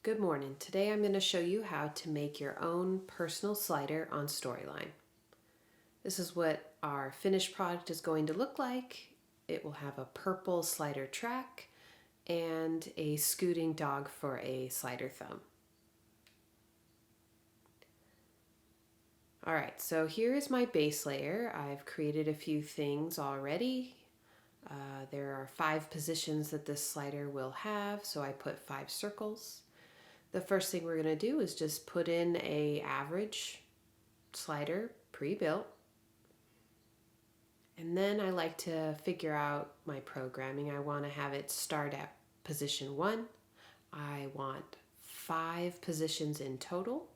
Good morning. Today I'm going to show you how to make your own personal slider on Storyline. This is what our finished product is going to look like. It will have a purple slider track and a scooting dog for a slider thumb. Alright, so here is my base layer. I've created a few things already. There are 5 positions that this slider will have, so I put 5 circles. The first thing we're going to do is just put in a average slider pre-built. And then I like to figure out my programming. I want to have it start at position 1. I want 5 positions in total.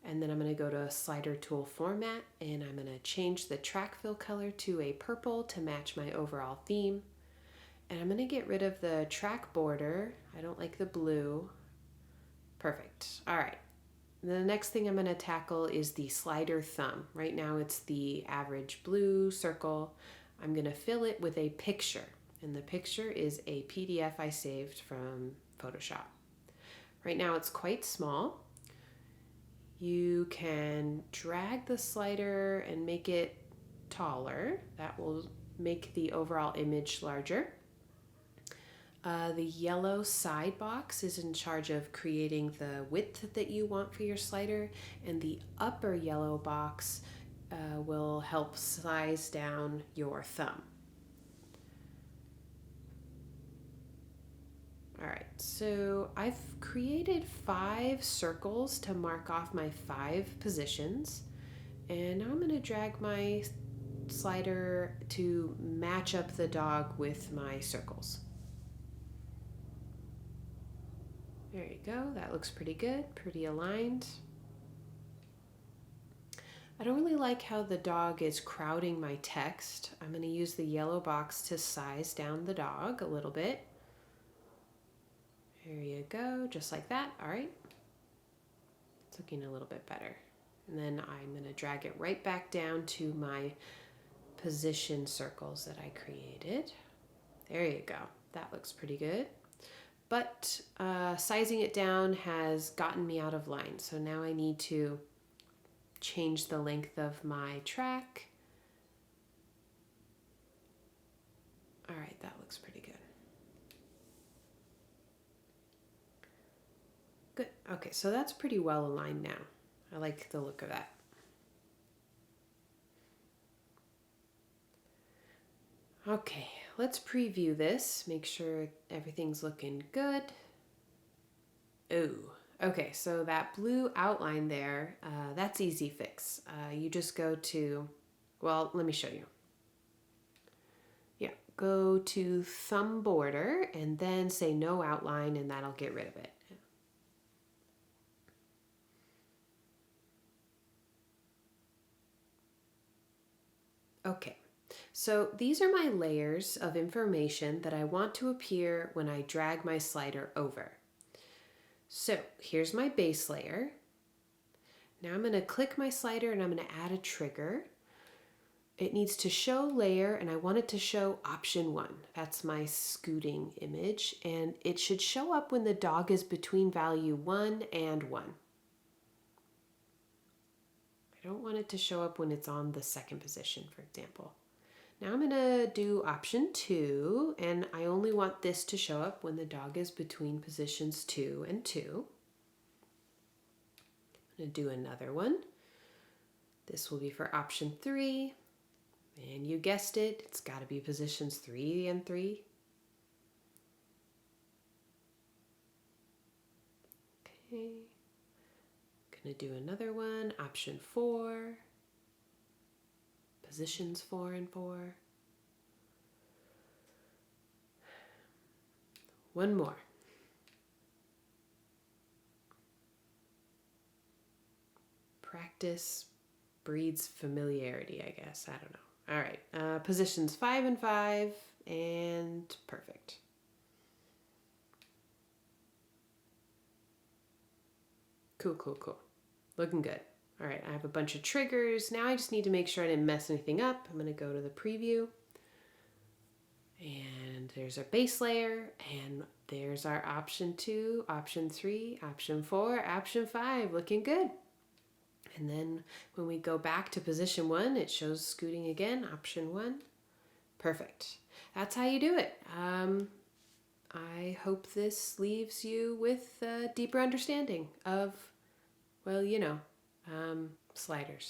And then I'm going to go to slider tool format and I'm going to change the track fill color to a purple to match my overall theme. And I'm going to get rid of the track border. I don't like the blue. Perfect. All right. The next thing I'm going to tackle is the slider thumb. Right now it's the average blue circle. I'm going to fill it with a picture. And the picture is a PDF I saved from Photoshop. Right now it's quite small. You can drag the slider and make it taller. That will make the overall image larger. The yellow side box is in charge of creating the width that you want for your slider, and the upper yellow box will help size down your thumb. Alright, so I've created 5 circles to mark off my 5 positions, and now I'm going to drag my slider to match up the dog with my circles. There you go, that looks pretty good, pretty aligned. I don't really like how the dog is crowding my text. I'm going to use the yellow box to size down the dog a little bit. There you go, just like that. All right, it's looking a little bit better. And then I'm going to drag it right back down to my position circles that I created. There you go, that looks pretty good. But sizing it down has gotten me out of line. So now I need to change the length of my track. All right, that looks pretty good. Good, okay, so that's pretty well aligned now. I like the look of that. Okay, let's preview this, make sure everything's looking good. Ooh, okay, so that blue outline there, that's easy fix. You just go to, well, let me show you. Yeah, go to thumb border and then say no outline and that'll get rid of it. Okay. So these are my layers of information that I want to appear when I drag my slider over. So here's my base layer. Now I'm going to click my slider and I'm going to add a trigger. It needs to show layer and I want it to show option 1. That's my scooting image and it should show up when the dog is between value 1 and 1. I don't want it to show up when it's on the second position, for example. Now I'm going to do option 2, and I only want this to show up when the dog is between positions 2 and 2. I'm going to do another one. This will be for option 3, and you guessed it, it's got to be positions 3 and 3. Okay, going to do another one, option 4. Positions 4 and 4. One more. Practice breeds familiarity, I guess. I don't know. All right. Positions 5 and 5 and perfect. Cool, cool, cool. Looking good. All right, I have a bunch of triggers. Now I just need to make sure I didn't mess anything up. I'm going to go to the preview and And there's our base layer, and there's our option 2, option 3, option 4, option 5, looking good. And then when we go back to position 1, it shows scooting again, option 1. Perfect. That's how you do it. I hope this leaves you with a deeper understanding of, well, sliders.